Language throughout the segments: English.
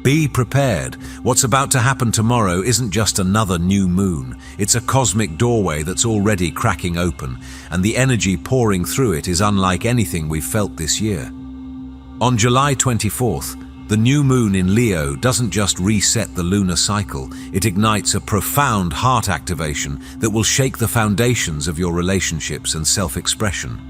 Be prepared. What's about to happen tomorrow isn't just another new moon. It's a cosmic doorway that's already cracking open, and the energy pouring through it is unlike anything we've felt this year. On July 24th, the new moon in Leo doesn't just reset the lunar cycle, it ignites a profound heart activation that will shake the foundations of your relationships and self-expression.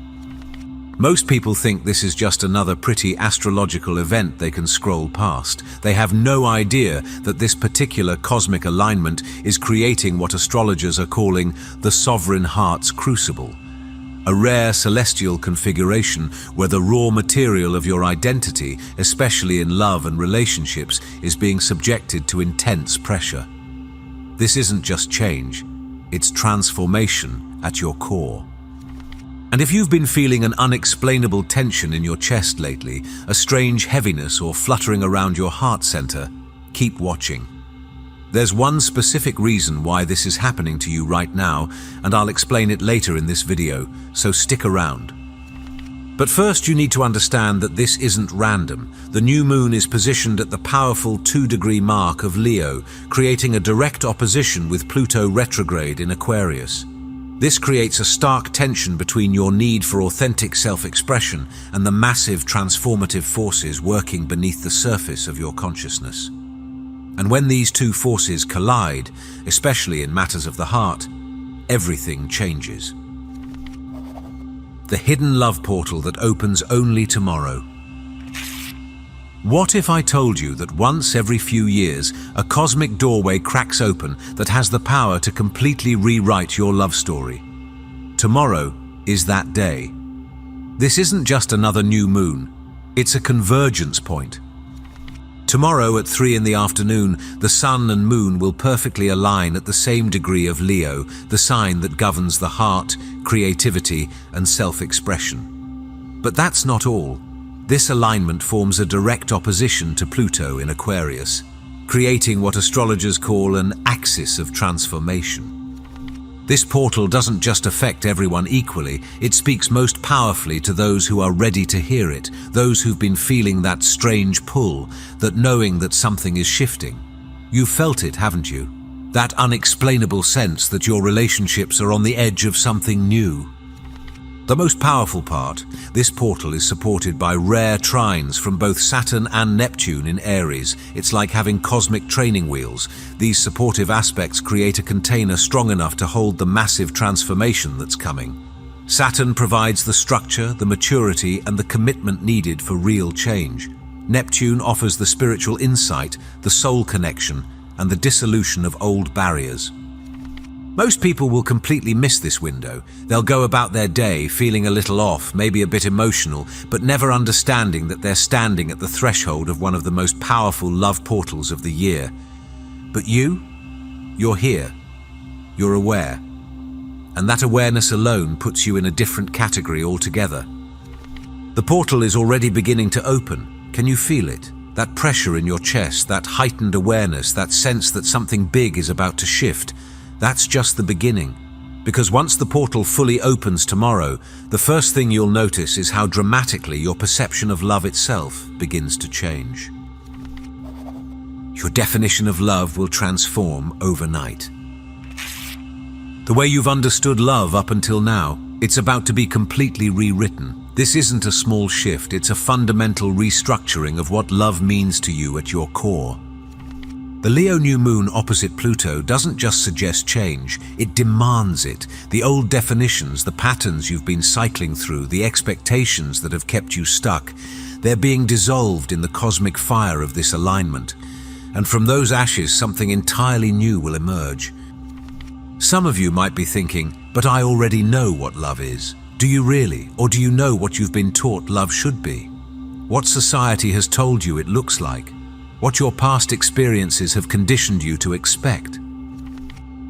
Most people think this is just another pretty astrological event they can scroll past. They have no idea that this particular cosmic alignment is creating what astrologers are calling the Sovereign Heart's Crucible, a rare celestial configuration where the raw material of your identity, especially in love and relationships, is being subjected to intense pressure. This isn't just change, it's transformation at your core. And if you've been feeling an unexplainable tension in your chest lately, a strange heaviness or fluttering around your heart center, keep watching. There's one specific reason why this is happening to you right now, and I'll explain it later in this video, so stick around. But first you need to understand that this isn't random. The new moon is positioned at the powerful 2-degree mark of Leo, creating a direct opposition with Pluto retrograde in Aquarius. This creates a stark tension between your need for authentic self-expression and the massive transformative forces working beneath the surface of your consciousness. And when these two forces collide, especially in matters of the heart, everything changes. The hidden love portal that opens only tomorrow. What if I told you that once every few years, a cosmic doorway cracks open that has the power to completely rewrite your love story? Tomorrow is that day. This isn't just another new moon, it's a convergence point. Tomorrow at 3 in the afternoon, the sun and moon will perfectly align at the same degree of Leo, the sign that governs the heart, creativity, and self-expression. But that's not all. This alignment forms a direct opposition to Pluto in Aquarius, creating what astrologers call an axis of transformation. This portal doesn't just affect everyone equally, it speaks most powerfully to those who are ready to hear it, those who've been feeling that strange pull, that knowing that something is shifting. You've felt it, haven't you? That unexplainable sense that your relationships are on the edge of something new. The most powerful part, this portal is supported by rare trines from both Saturn and Neptune in Aries. It's like having cosmic training wheels. These supportive aspects create a container strong enough to hold the massive transformation that's coming. Saturn provides the structure, the maturity, and the commitment needed for real change. Neptune offers the spiritual insight, the soul connection, and the dissolution of old barriers. Most people will completely miss this window. They'll go about their day feeling a little off, maybe a bit emotional, but never understanding that they're standing at the threshold of one of the most powerful love portals of the year. But you're here. You're aware. And that awareness alone puts you in a different category altogether. The portal is already beginning to open. Can you feel it? That pressure in your chest, that heightened awareness, that sense that something big is about to shift. That's just the beginning. Because once the portal fully opens tomorrow, the first thing you'll notice is how dramatically your perception of love itself begins to change. Your definition of love will transform overnight. The way you've understood love up until now, it's about to be completely rewritten. This isn't a small shift, it's a fundamental restructuring of what love means to you at your core. The Leo new moon opposite Pluto doesn't just suggest change, it demands it. The old definitions, the patterns you've been cycling through, the expectations that have kept you stuck, they're being dissolved in the cosmic fire of this alignment. And from those ashes, something entirely new will emerge. Some of you might be thinking, but I already know what love is. Do you really? Or do you know what you've been taught love should be? What society has told you it looks like? What your past experiences have conditioned you to expect?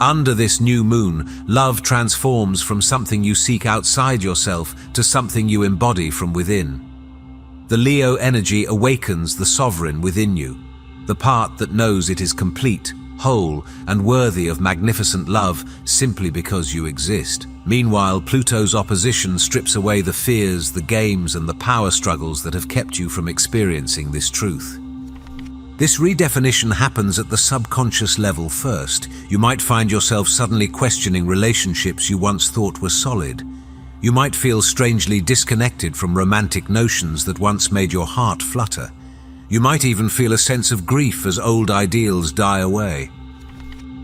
Under this new moon, love transforms from something you seek outside yourself to something you embody from within. The Leo energy awakens the sovereign within you, the part that knows it is complete, whole, and worthy of magnificent love simply because you exist. Meanwhile, Pluto's opposition strips away the fears, the games, and the power struggles that have kept you from experiencing this truth. This redefinition happens at the subconscious level first. You might find yourself suddenly questioning relationships you once thought were solid. You might feel strangely disconnected from romantic notions that once made your heart flutter. You might even feel a sense of grief as old ideals die away.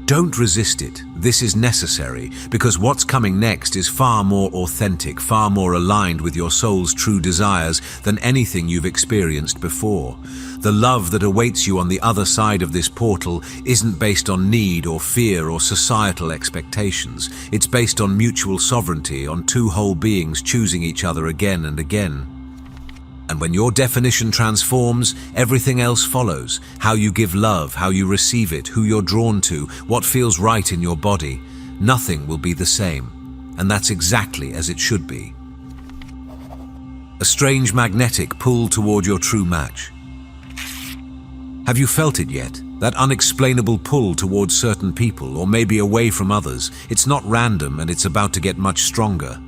Don't resist it. This is necessary, because what's coming next is far more authentic, far more aligned with your soul's true desires than anything you've experienced before. The love that awaits you on the other side of this portal isn't based on need or fear or societal expectations. It's based on mutual sovereignty, on two whole beings choosing each other again and again. And when your definition transforms, everything else follows. How you give love, how you receive it, who you're drawn to, what feels right in your body. Nothing will be the same. And that's exactly as it should be. A strange magnetic pull toward your true match. Have you felt it yet? That unexplainable pull towards certain people, or maybe away from others. It's not random, and it's about to get much stronger.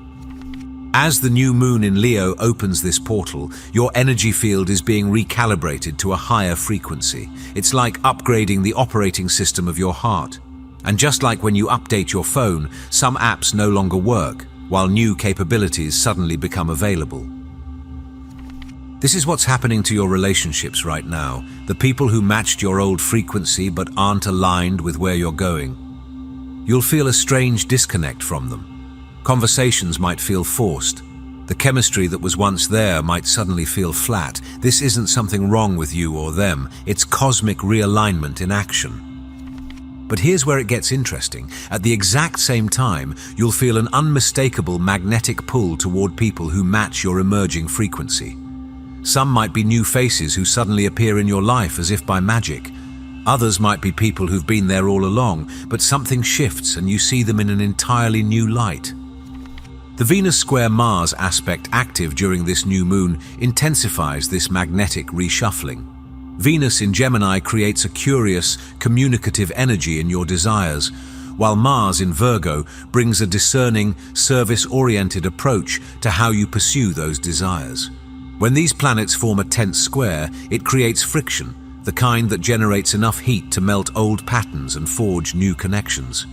As the new moon in Leo opens this portal, your energy field is being recalibrated to a higher frequency. It's like upgrading the operating system of your heart. And just like when you update your phone, some apps no longer work, while new capabilities suddenly become available. This is what's happening to your relationships right now. The people who matched your old frequency but aren't aligned with where you're going. You'll feel a strange disconnect from them. Conversations might feel forced. The chemistry that was once there might suddenly feel flat. This isn't something wrong with you or them. It's cosmic realignment in action. But here's where it gets interesting. At the exact same time, you'll feel an unmistakable magnetic pull toward people who match your emerging frequency. Some might be new faces who suddenly appear in your life as if by magic. Others might be people who've been there all along, but something shifts and you see them in an entirely new light. The Venus square Mars aspect active during this new moon intensifies this magnetic reshuffling. Venus in Gemini creates a curious, communicative energy in your desires, while Mars in Virgo brings a discerning, service-oriented approach to how you pursue those desires. When these planets form a tense square, it creates friction, the kind that generates enough heat to melt old patterns and forge new connections.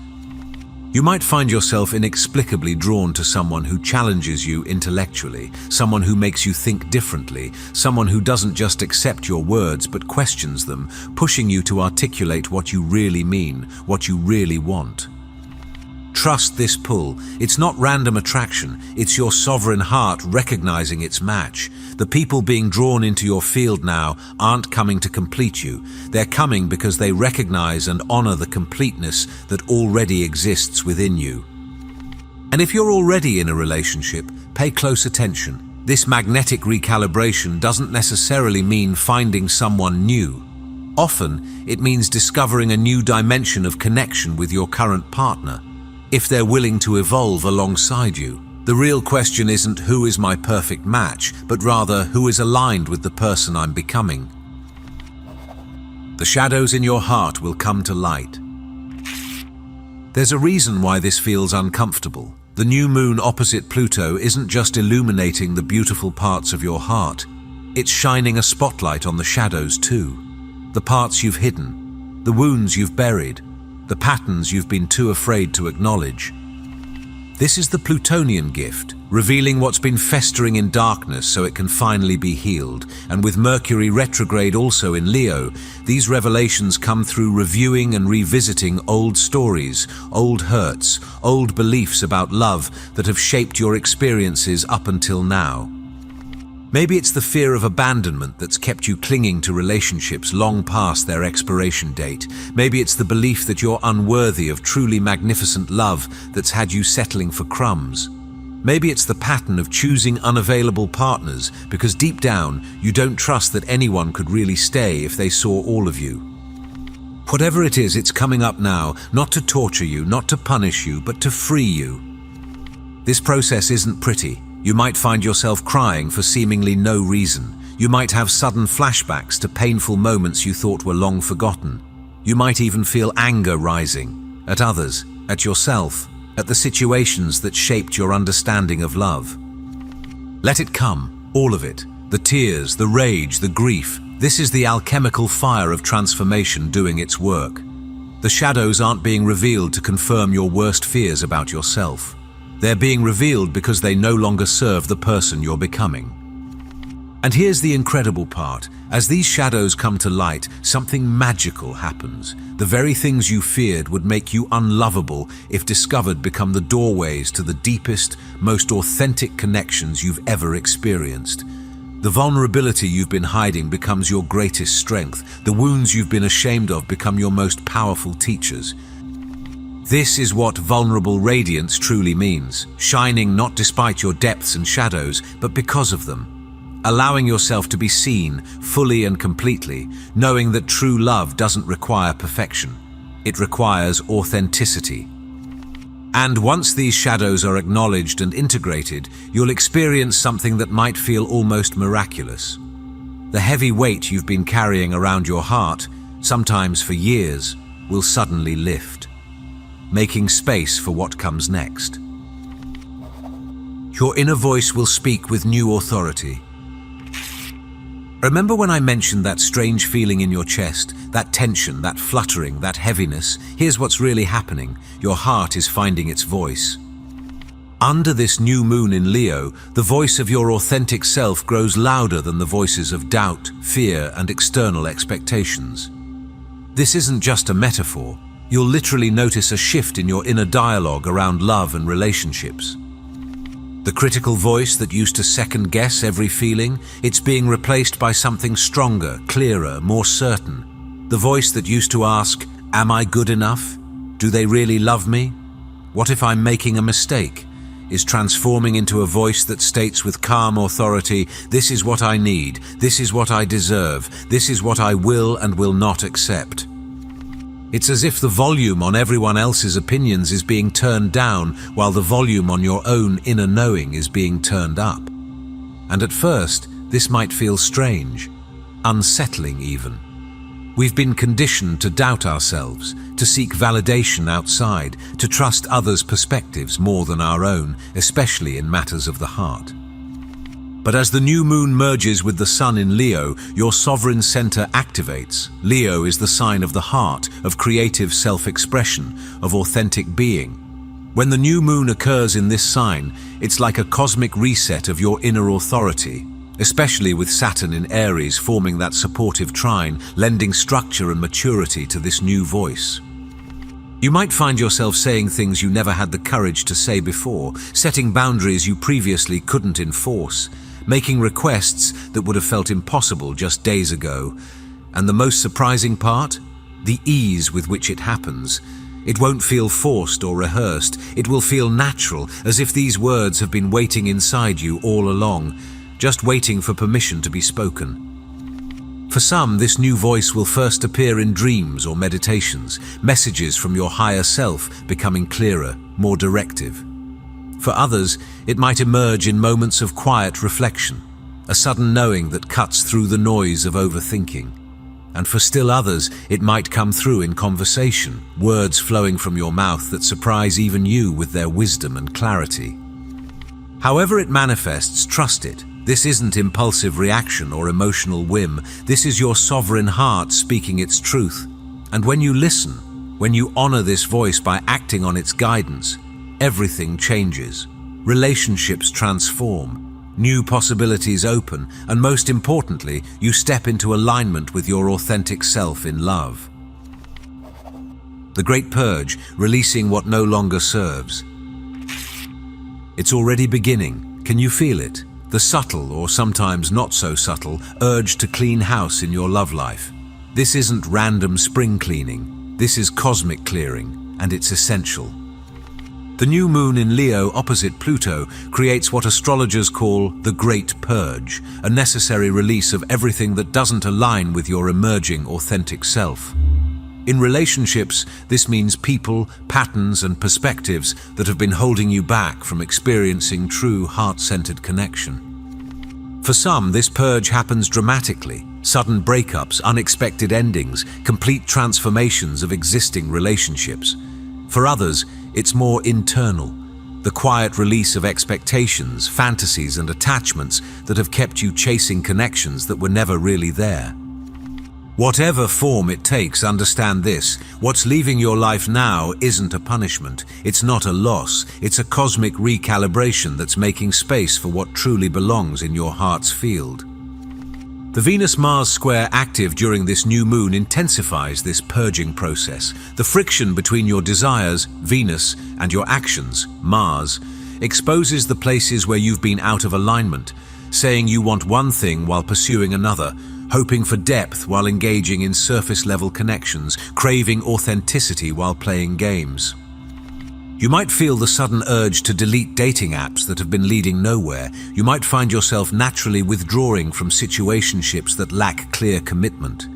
You might find yourself inexplicably drawn to someone who challenges you intellectually, someone who makes you think differently, someone who doesn't just accept your words but questions them, pushing you to articulate what you really mean, what you really want. Trust this pull. It's not random attraction, it's your sovereign heart recognizing its match. The people being drawn into your field now aren't coming to complete you. They're coming because they recognize and honor the completeness that already exists within you. And if you're already in a relationship, pay close attention. This magnetic recalibration doesn't necessarily mean finding someone new. Often, it means discovering a new dimension of connection with your current partner, if they're willing to evolve alongside you. The real question isn't who is my perfect match, but rather who is aligned with the person I'm becoming. The shadows in your heart will come to light. There's a reason why this feels uncomfortable. The new moon opposite Pluto isn't just illuminating the beautiful parts of your heart, it's shining a spotlight on the shadows too. The parts you've hidden, the wounds you've buried, the patterns you've been too afraid to acknowledge. This is the Plutonian gift, revealing what's been festering in darkness so it can finally be healed. And with Mercury retrograde also in Leo, these revelations come through reviewing and revisiting old stories, old hurts, old beliefs about love that have shaped your experiences up until now. Maybe it's the fear of abandonment that's kept you clinging to relationships long past their expiration date. Maybe it's the belief that you're unworthy of truly magnificent love that's had you settling for crumbs. Maybe it's the pattern of choosing unavailable partners because deep down you don't trust that anyone could really stay if they saw all of you. Whatever it is, it's coming up now, not to torture you, not to punish you, but to free you. This process isn't pretty. You might find yourself crying for seemingly no reason. You might have sudden flashbacks to painful moments you thought were long forgotten. You might even feel anger rising, at others, at yourself. at the situations that shaped your understanding of love. Let it come, all of it, the tears, the rage, the grief. This is the alchemical fire of transformation doing its work. The shadows aren't being revealed to confirm your worst fears about yourself. They're being revealed because they no longer serve the person you're becoming. And here's the incredible part. As these shadows come to light, something magical happens. The very things you feared would make you unlovable if discovered become the doorways to the deepest, most authentic connections you've ever experienced. The vulnerability you've been hiding becomes your greatest strength. The wounds you've been ashamed of become your most powerful teachers. This is what vulnerable radiance truly means, shining not despite your depths and shadows, but because of them. Allowing yourself to be seen fully and completely, knowing that true love doesn't require perfection. It requires authenticity. And once these shadows are acknowledged and integrated, you'll experience something that might feel almost miraculous. The heavy weight you've been carrying around your heart, sometimes for years, will suddenly lift, making space for what comes next. Your inner voice will speak with new authority. Remember when I mentioned that strange feeling in your chest, that tension, that fluttering, that heaviness? Here's what's really happening. Your heart is finding its voice. Under this new moon in Leo, the voice of your authentic self grows louder than the voices of doubt, fear, and external expectations. This isn't just a metaphor. You'll literally notice a shift in your inner dialogue around love and relationships. The critical voice that used to second-guess every feeling, it's being replaced by something stronger, clearer, more certain. The voice that used to ask, "Am I good enough? Do they really love me? What if I'm making a mistake?" is transforming into a voice that states with calm authority, "This is what I need, this is what I deserve, this is what I will and will not accept." It's as if the volume on everyone else's opinions is being turned down while the volume on your own inner knowing is being turned up. And at first, this might feel strange, unsettling even. We've been conditioned to doubt ourselves, to seek validation outside, to trust others' perspectives more than our own, especially in matters of the heart. But as the new moon merges with the sun in Leo, your sovereign center activates. Leo is the sign of the heart, of creative self-expression, of authentic being. When the new moon occurs in this sign, it's like a cosmic reset of your inner authority, especially with Saturn in Aries forming that supportive trine, lending structure and maturity to this new voice. You might find yourself saying things you never had the courage to say before, setting boundaries you previously couldn't enforce, making requests that would have felt impossible just days ago. And the most surprising part? The ease with which it happens. It won't feel forced or rehearsed. It will feel natural, as if these words have been waiting inside you all along, just waiting for permission to be spoken. For some, this new voice will first appear in dreams or meditations, messages from your higher self becoming clearer, more directive. For others, it might emerge in moments of quiet reflection, a sudden knowing that cuts through the noise of overthinking. And for still others, it might come through in conversation, words flowing from your mouth that surprise even you with their wisdom and clarity. However it manifests, trust it. This isn't impulsive reaction or emotional whim. This is your sovereign heart speaking its truth. And when you listen, when you honor this voice by acting on its guidance, everything changes. Relationships transform. New possibilities open, and most importantly, you step into alignment with your authentic self in love. The Great Purge, releasing what no longer serves. It's already beginning. Can you feel it? The subtle, or sometimes not so subtle, urge to clean house in your love life. This isn't random spring cleaning. This is cosmic clearing, and it's essential. The new moon in Leo opposite Pluto creates what astrologers call the Great Purge, a necessary release of everything that doesn't align with your emerging authentic self. In relationships, this means people, patterns, and perspectives that have been holding you back from experiencing true heart-centered connection. For some, this purge happens dramatically. Sudden breakups, unexpected endings, complete transformations of existing relationships. For others, It's more internal, the quiet release of expectations, fantasies, and attachments that have kept you chasing connections that were never really there. Whatever form it takes, understand this: what's leaving your life now isn't a punishment, it's not a loss, it's a cosmic recalibration that's making space for what truly belongs in your heart's field. The Venus-Mars square active during this new moon intensifies this purging process. The friction between your desires, Venus, and your actions, Mars, exposes the places where you've been out of alignment, saying you want one thing while pursuing another, hoping for depth while engaging in surface-level connections, craving authenticity while playing games. You might feel the sudden urge to delete dating apps that have been leading nowhere. You might find yourself naturally withdrawing from situationships that lack clear commitment.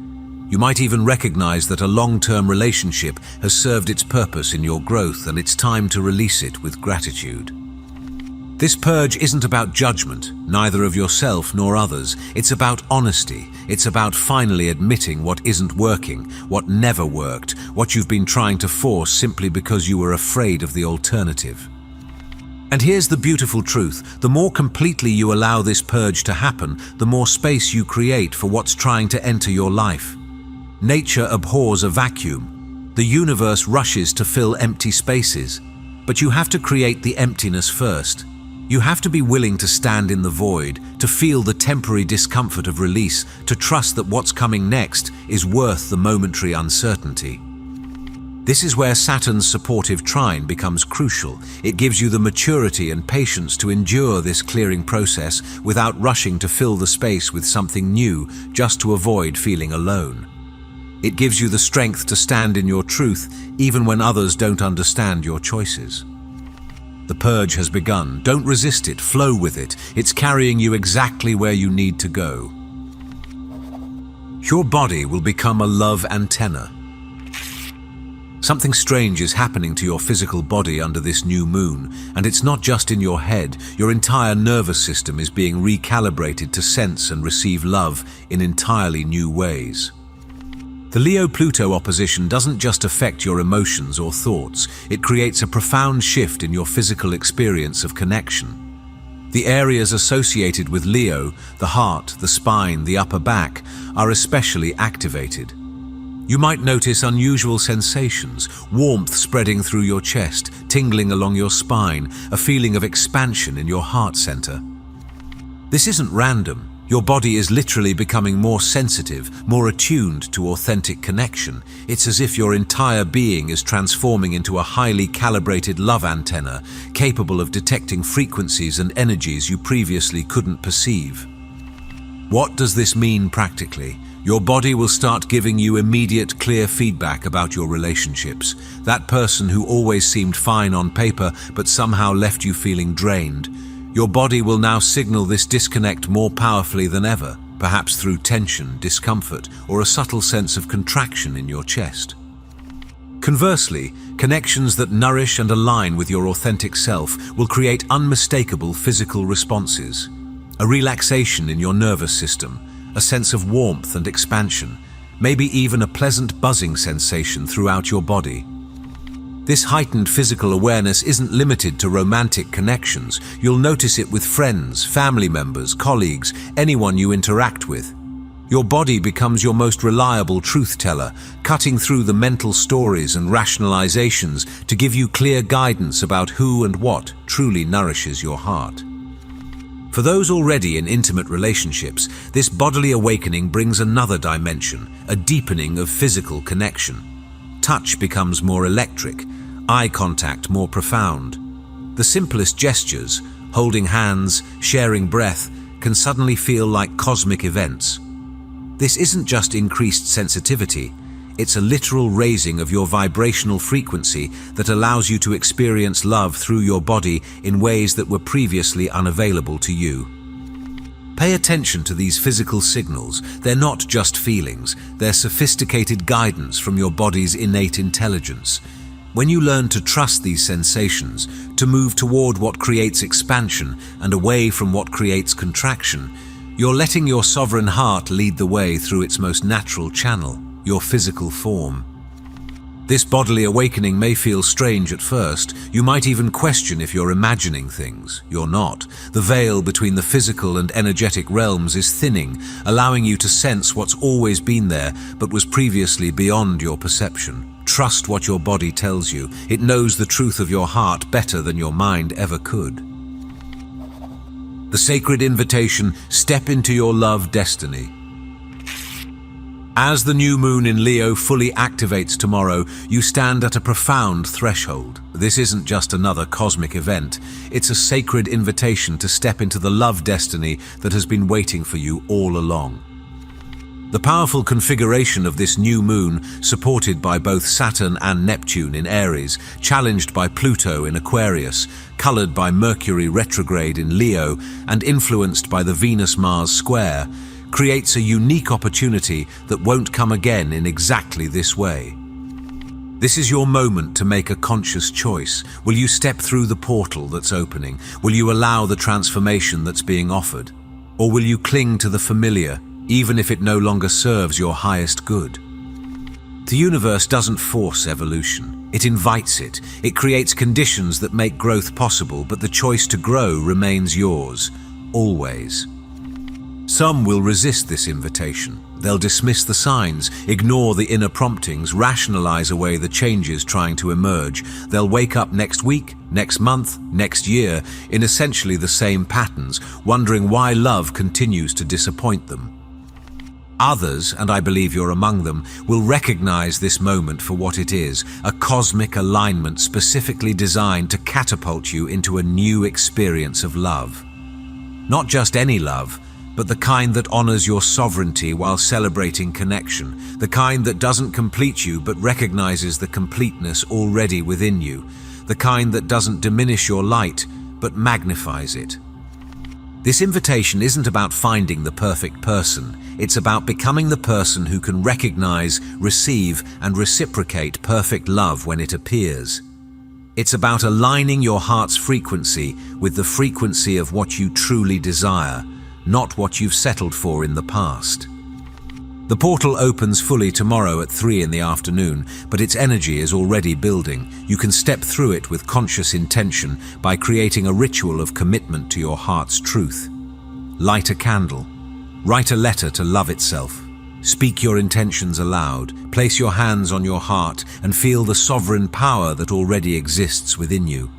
You might even recognize that a long-term relationship has served its purpose in your growth, and it's time to release it with gratitude. This purge isn't about judgment, neither of yourself nor others. It's about honesty. It's about finally admitting what isn't working, what never worked, what you've been trying to force simply because you were afraid of the alternative. And here's the beautiful truth: the more completely you allow this purge to happen, the more space you create for what's trying to enter your life. Nature abhors a vacuum. The universe rushes to fill empty spaces. But you have to create the emptiness first. You have to be willing to stand in the void, to feel the temporary discomfort of release, to trust that what's coming next is worth the momentary uncertainty. This is where Saturn's supportive trine becomes crucial. It gives you the maturity and patience to endure this clearing process without rushing to fill the space with something new just to avoid feeling alone. It gives you the strength to stand in your truth even when others don't understand your choices. The purge has begun. Don't resist it, flow with it. It's carrying you exactly where you need to go. Your body will become a love antenna. Something strange is happening to your physical body under this new moon, and it's not just in your head. Your entire nervous system is being recalibrated to sense and receive love in entirely new ways. The Leo-Pluto opposition doesn't just affect your emotions or thoughts, it creates a profound shift in your physical experience of connection. The areas associated with Leo, the heart, the spine, the upper back, are especially activated. You might notice unusual sensations, warmth spreading through your chest, tingling along your spine, a feeling of expansion in your heart center. This isn't random. Your body is literally becoming more sensitive, more attuned to authentic connection. It's as if your entire being is transforming into a highly calibrated love antenna, capable of detecting frequencies and energies you previously couldn't perceive. What does this mean practically? Your body will start giving you immediate, clear feedback about your relationships. That person who always seemed fine on paper but somehow left you feeling drained. Your body will now signal this disconnect more powerfully than ever, perhaps through tension, discomfort, or a subtle sense of contraction in your chest. Conversely, connections that nourish and align with your authentic self will create unmistakable physical responses. A relaxation in your nervous system, a sense of warmth and expansion, maybe even a pleasant buzzing sensation throughout your body. This heightened physical awareness isn't limited to romantic connections. You'll notice it with friends, family members, colleagues, anyone you interact with. Your body becomes your most reliable truth teller, cutting through the mental stories and rationalizations to give you clear guidance about who and what truly nourishes your heart. For those already in intimate relationships, this bodily awakening brings another dimension, a deepening of physical connection. Touch becomes more electric, eye contact more profound. The simplest gestures, holding hands, sharing breath, can suddenly feel like cosmic events. This isn't just increased sensitivity, it's a literal raising of your vibrational frequency that allows you to experience love through your body in ways that were previously unavailable to you. Pay attention to these physical signals. They're not just feelings, they're sophisticated guidance from your body's innate intelligence. When you learn to trust these sensations, to move toward what creates expansion and away from what creates contraction, you're letting your sovereign heart lead the way through its most natural channel, your physical form. This bodily awakening may feel strange at first. You might even question if you're imagining things. You're not. The veil between the physical and energetic realms is thinning, allowing you to sense what's always been there but was previously beyond your perception. Trust what your body tells you. It knows the truth of your heart better than your mind ever could. The sacred invitation: step into your love destiny. As the new moon in Leo fully activates tomorrow, you stand at a profound threshold. This isn't just another cosmic event. It's a sacred invitation to step into the love destiny that has been waiting for you all along. The powerful configuration of this new moon, supported by both Saturn and Neptune in Aries, challenged by Pluto in Aquarius, colored by Mercury retrograde in Leo, and influenced by the Venus-Mars square, creates a unique opportunity that won't come again in exactly this way. This is your moment to make a conscious choice. Will you step through the portal that's opening? Will you allow the transformation that's being offered? Or will you cling to the familiar, even if it no longer serves your highest good? The universe doesn't force evolution. It invites it. It creates conditions that make growth possible, but the choice to grow remains yours, always. Some will resist this invitation. They'll dismiss the signs, ignore the inner promptings, rationalize away the changes trying to emerge. They'll wake up next week, next month, next year, in essentially the same patterns, wondering why love continues to disappoint them. Others, and I believe you're among them, will recognize this moment for what it is: a cosmic alignment specifically designed to catapult you into a new experience of love. Not just any love, but the kind that honors your sovereignty while celebrating connection, the kind that doesn't complete you but recognizes the completeness already within you, the kind that doesn't diminish your light but magnifies it. This invitation isn't about finding the perfect person. It's about becoming the person who can recognize, receive, and reciprocate perfect love when it appears. It's about aligning your heart's frequency with the frequency of what you truly desire, not what you've settled for in the past. The portal opens fully tomorrow at 3 in the afternoon, but its energy is already building. You can step through it with conscious intention by creating a ritual of commitment to your heart's truth. Light a candle. Write a letter to love itself. Speak your intentions aloud. Place your hands on your heart and feel the sovereign power that already exists within you.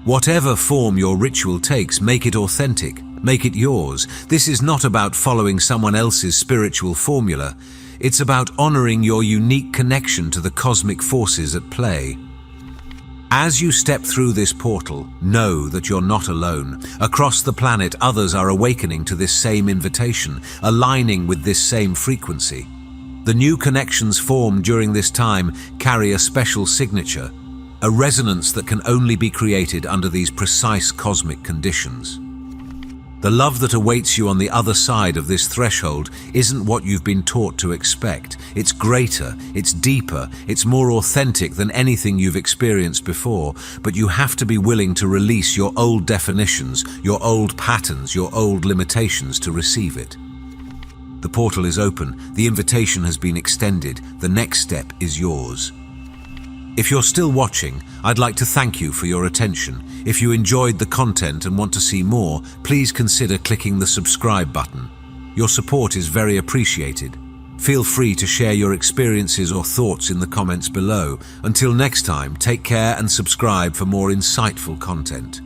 Whatever form your ritual takes, make it authentic. Make it yours. This is not about following someone else's spiritual formula. It's about honoring your unique connection to the cosmic forces at play. As you step through this portal, know that you're not alone. Across the planet, others are awakening to this same invitation, aligning with this same frequency. The new connections formed during this time carry a special signature, a resonance that can only be created under these precise cosmic conditions. The love that awaits you on the other side of this threshold isn't what you've been taught to expect. It's greater, it's deeper, it's more authentic than anything you've experienced before, but you have to be willing to release your old definitions, your old patterns, your old limitations to receive it. The portal is open, the invitation has been extended, the next step is yours. If you're still watching, I'd like to thank you for your attention. If you enjoyed the content and want to see more, please consider clicking the subscribe button. Your support is very appreciated. Feel free to share your experiences or thoughts in the comments below. Until next time, take care and subscribe for more insightful content.